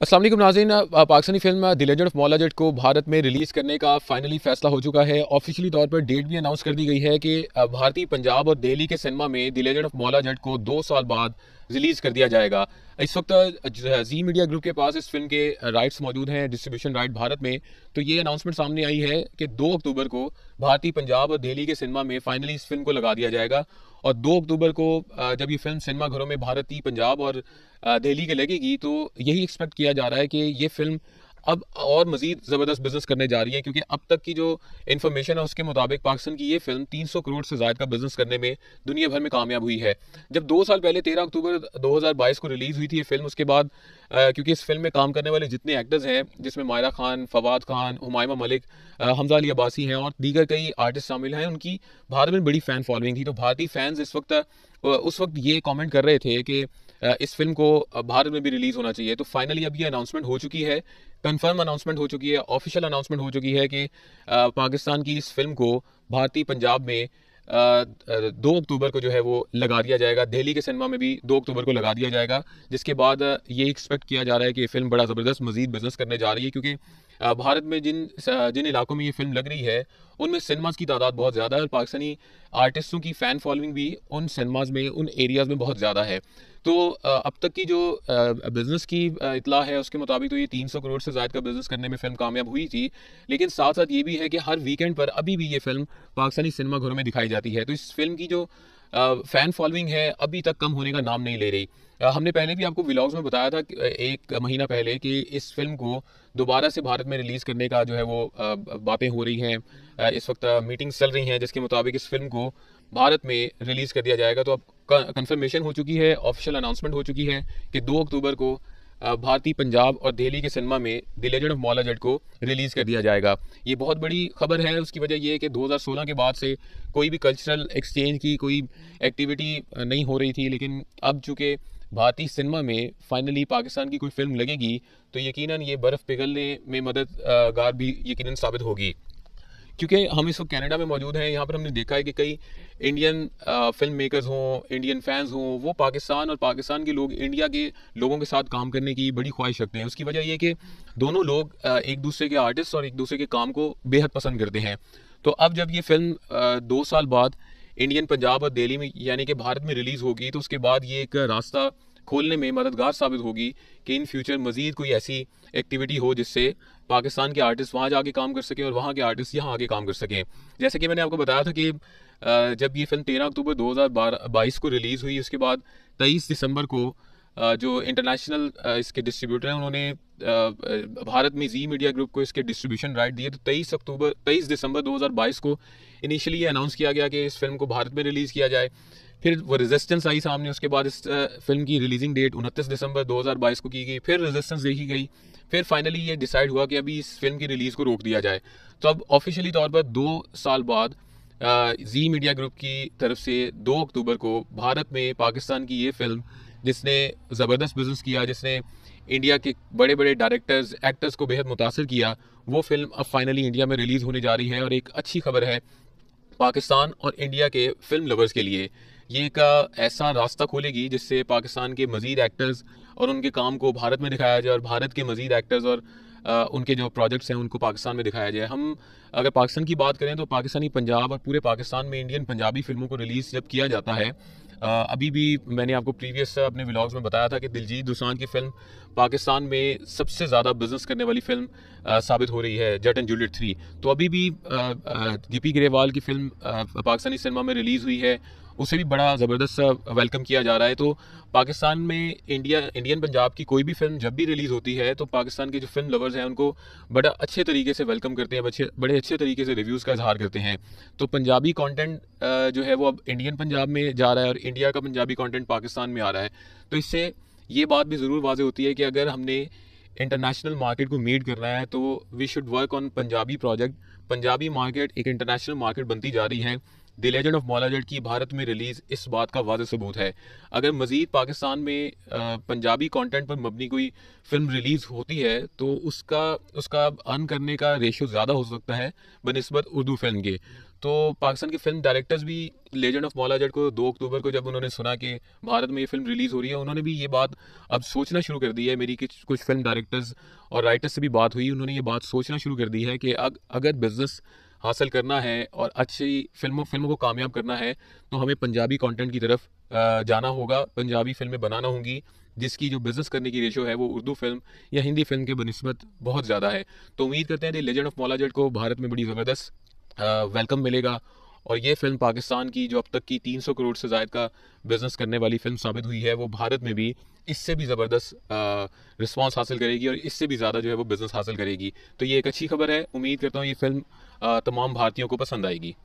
अस्सलाम वालेकुम नाज़रीन। Pakistani film the legend of Maula Jatt को भारत में रिलीज़ करने का फाइनली फैसला हो चुका है। ऑफिशियली तौर पर डेट भी अनाउंस कर दी गई है कि भारतीय पंजाब और दिल्ली के सिनेमा में the legend of Maula Jatt को 2 साल बाद रिलीज़ कर दिया जाएगा। इस वक्त जी मीडिया ग्रुप के पास इस फिल्म के राइट्स मौजूद हैं, डिस्ट्रीब्यूशन राइट भारत में। तो ये अनाउंसमेंट सामने आई है कि 2 अक्टूबर को भारतीय पंजाब और दिल्ली के सिनेमा में फाइनली इस फिल्म को लगा दिया जाएगा। और 2 अक्टूबर को जब ये फिल्म सिनेमा घरों में भारतीय पंजाब और दिल्ली के लगेगी, तो यही एक्सपेक्ट किया जा रहा है कि ये फिल्म अब और मजीद ज़बरदस्त बिजनेस करने जा रही है, क्योंकि अब तक की जो इन्फॉर्मेशन है उसके मुताबिक पाकिस्तान की ये फिल्म 300 करोड़ से ज़्यादा का बिजनेस करने में दुनिया भर में कामयाब हुई है। जब 2 साल पहले 13 अक्टूबर 2022 को रिलीज़ हुई थी ये फिल्म, उसके बाद क्योंकि इस फिल्म में काम करने वाले जितने एक्टर्स हैं, जिसमें मायरा खान, फवाद खान, हुमायूमा मलिक, हमजा अली अब्बासी हैं और दीगर कई आर्टिस्ट शामिल हैं, उनकी भारत में बड़ी फ़ैन फॉलोइंग थी। तो भारतीय फैंस उस वक्त ये कमेंट कर रहे थे कि इस फिल्म को भारत में भी रिलीज़ होना चाहिए। तो फाइनली अब ये अनाउंसमेंट हो चुकी है, कंफर्म अनाउंसमेंट हो चुकी है, ऑफिशियल अनाउंसमेंट हो चुकी है कि पाकिस्तान की इस फिल्म को भारतीय पंजाब में 2 अक्टूबर को जो है वो लगा दिया जाएगा। दिल्ली के सिनेमा में भी 2 अक्टूबर को लगा दिया जाएगा, जिसके बाद ये एक्सपेक्ट किया जा रहा है कि ये फिल्म बड़ा ज़बरदस्त मजीद बिजनेस करने जा रही है, क्योंकि भारत में जिन इलाकों में ये फिल्म लग रही है उनमें सिनेमाज की तादाद बहुत ज़्यादा है और पाकिस्तानी आर्टिस्टों की फ़ैन फॉलोइंग भी उन सिनेमाज में, उन एरियाज़ में बहुत ज़्यादा है। तो अब तक की जो बिज़नेस की इतला है उसके मुताबिक तो ये 300 करोड़ से ज़्यादा का बिज़नेस करने में फ़िल्म कामयाब हुई थी। लेकिन साथ साथ ये भी है कि हर वीकेंड पर अभी भी ये फ़िल्म पाकिस्तानी सिनेमा घरों में दिखाई जाती है। तो इस फिल्म की जो फ़ैन फॉलोइंग है अभी तक कम होने का नाम नहीं ले रही। हमने पहले भी आपको व्लॉग्स में बताया था कि 1 महीना पहले कि इस फिल्म को दोबारा से भारत में रिलीज़ करने का जो है वो बातें हो रही हैं। इस वक्त मीटिंग्स चल रही हैं जिसके मुताबिक इस फिल्म को भारत में रिलीज़ कर दिया जाएगा। तो अब कंफर्मेशन हो चुकी है, ऑफिशियल अनाउंसमेंट हो चुकी है कि 2 अक्टूबर को भारतीय पंजाब और दिल्ली के सिनेमा में the legend of Maula Jatt को रिलीज़ कर दिया जाएगा। ये बहुत बड़ी खबर है। उसकी वजह ये है कि 2016 के बाद से कोई भी कल्चरल एक्सचेंज की कोई एक्टिविटी नहीं हो रही थी, लेकिन अब चूँकि भारतीय सिनेमा में फाइनली पाकिस्तान की कोई फिल्म लगेगी तो यकीनन ये बर्फ़ पिघलने में मददगार भी यकीनन साबित होगी। क्योंकि हम इस वक्त कनाडा में मौजूद हैं, यहाँ पर हमने देखा है कि कई इंडियन फिल्म मेकर्स हों, इंडियन फैंस हों, वो पाकिस्तान और पाकिस्तान के लोग इंडिया के लोगों के साथ काम करने की बड़ी ख्वाहिश रखते हैं। उसकी वजह ये कि दोनों लोग एक दूसरे के आर्टिस्ट और एक दूसरे के काम को बेहद पसंद करते हैं। तो अब जब ये फिल्म 2 साल बाद इंडियन पंजाब और दिल्ली में यानी कि भारत में रिलीज़ होगी, तो उसके बाद ये एक रास्ता खोलने में मददगार साबित होगी कि इन फ्यूचर मज़ीद कोई ऐसी एक्टिविटी हो जिससे पाकिस्तान के आर्टिस्ट वहाँ जाके काम कर सकें और वहाँ के आर्टिस्ट यहाँ आके काम कर सकें। जैसे कि मैंने आपको बताया था कि जब ये फिल्म 13 अक्टूबर 2022 को रिलीज़ हुई, उसके बाद 23 दिसंबर को जो इंटरनेशनल इसके डिस्ट्रीब्यूटर हैं उन्होंने भारत में जी मीडिया ग्रुप को इसके डिस्ट्रीब्यूशन राइट दिए। तो 23 दिसंबर 2022 को इनिशियली ये अनाउंस किया गया कि इस फिल्म को भारत में रिलीज़ किया जाए। फिर वो रेजिस्टेंस आई सामने, उसके बाद इस फिल्म की रिलीजिंग डेट 29 दिसंबर 2022 को की गई। फिर रेजिस्टेंस देखी गई, फिर फाइनली ये डिसाइड हुआ कि अभी इस फिल्म की रिलीज़ को रोक दिया जाए। तो अब ऑफिशियली तौर पर 2 साल बाद जी मीडिया ग्रुप की तरफ से 2 अक्टूबर को भारत में पाकिस्तान की ये फिल्म, जिसने ज़बरदस्त बिजनेस किया, जिसने इंडिया के बड़े बड़े डायरेक्टर्स, एक्टर्स को बेहद मुतासर किया, वो फिल्म अब फाइनली इंडिया में रिलीज़ होने जा रही है। और एक अच्छी खबर है पाकिस्तान और इंडिया के फिल्म लवर्स के लिए। ये एक ऐसा रास्ता खोलेगी जिससे पाकिस्तान के मज़ीद एक्टर्स और उनके काम को भारत में दिखाया जाए और भारत के मज़ीद एक्टर्स और उनके जो प्रोजेक्ट्स हैं उनको पाकिस्तान में दिखाया जाए। हम अगर पाकिस्तान की बात करें तो पाकिस्तानी पंजाब और पूरे पाकिस्तान में इंडियन पंजाबी फिल्मों को रिलीज़ जब किया जाता है, अभी भी मैंने आपको प्रीवियस अपने व्लॉग्स में बताया था कि दिलजीत दोसांझ की फ़िल्म पाकिस्तान में सबसे ज़्यादा बिजनेस करने वाली फ़िल्म साबित हो रही है, जट एंड जूलियट 3। तो अभी भी गिपी ग्रेवाल की फ़िल्म पाकिस्तानी सिनेमा में रिलीज़ हुई है, उसे भी बड़ा ज़बरदस्त वेलकम किया जा रहा है। तो पाकिस्तान में इंडियन पंजाब की कोई भी फिल्म जब भी रिलीज़ होती है तो पाकिस्तान के जो फिल्म लवर्स हैं उनको बड़ा अच्छे तरीके से वेलकम करते हैं, बड़े अच्छे तरीके से रिव्यूज़ का इजहार करते हैं। तो पंजाबी कंटेंट जो है वो अब इंडियन पंजाब में जा रहा है और इंडिया का पंजाबी कंटेंट पाकिस्तान में आ रहा है। तो इससे ये बात भी ज़रूर वाज़ेह होती है कि अगर हमने इंटरनेशनल मार्केट को मीट करना है तो we should work on Punjabi project. Punjabi market एक इंटरनेशनल मार्केट बनती जा रही है, the legend of Maula Jatt की भारत में रिलीज़ इस बात का वाज़ेह सबूत है। अगर मज़ीद पाकिस्तान में पंजाबी कंटेंट पर मबनी कोई फ़िल्म रिलीज़ होती है तो उसका उसका अर्न करने का रेशियो ज़्यादा हो सकता है बनिस्बत उर्दू फिल्म के। तो पाकिस्तान के फिल्म डायरेक्टर्स भी लेजेंड ऑफ मौला जट को 2 अक्टूबर को जब उन्होंने सुना कि भारत में ये फिल्म रिलीज़ हो रही है, उन्होंने भी ये बात अब सोचना शुरू कर दी है। मेरी कुछ फिल्म डायरेक्टर्स और राइटर्स से भी बात हुई, उन्होंने ये बात सोचना शुरू कर दी है कि अगर बिज़नेस हासिल करना है और अच्छी फिल्मों को कामयाब करना है तो हमें पंजाबी कंटेंट की तरफ जाना होगा, पंजाबी फिल्में बनाना होंगी जिसकी जो बिज़नेस करने की रेशो है वो उर्दू फिल्म या हिंदी फिल्म के बनस्बत बहुत ज़्यादा है। तो उम्मीद करते हैं the legend of Maula Jatt को भारत में बड़ी ज़बरदस्त वेलकम मिलेगा और ये फिल्म पाकिस्तान की जो अब तक की 300 करोड़ से ज़ायद का बिज़नेस करने वाली फिल्म साबित हुई है, वो भारत में भी इससे भी ज़बरदस्त रिस्पांस हासिल करेगी और इससे भी ज़्यादा जो है वो बिज़नेस हासिल करेगी। तो ये एक अच्छी खबर है। उम्मीद करता हूँ ये फिल्म तमाम भारतीयों को पसंद आएगी।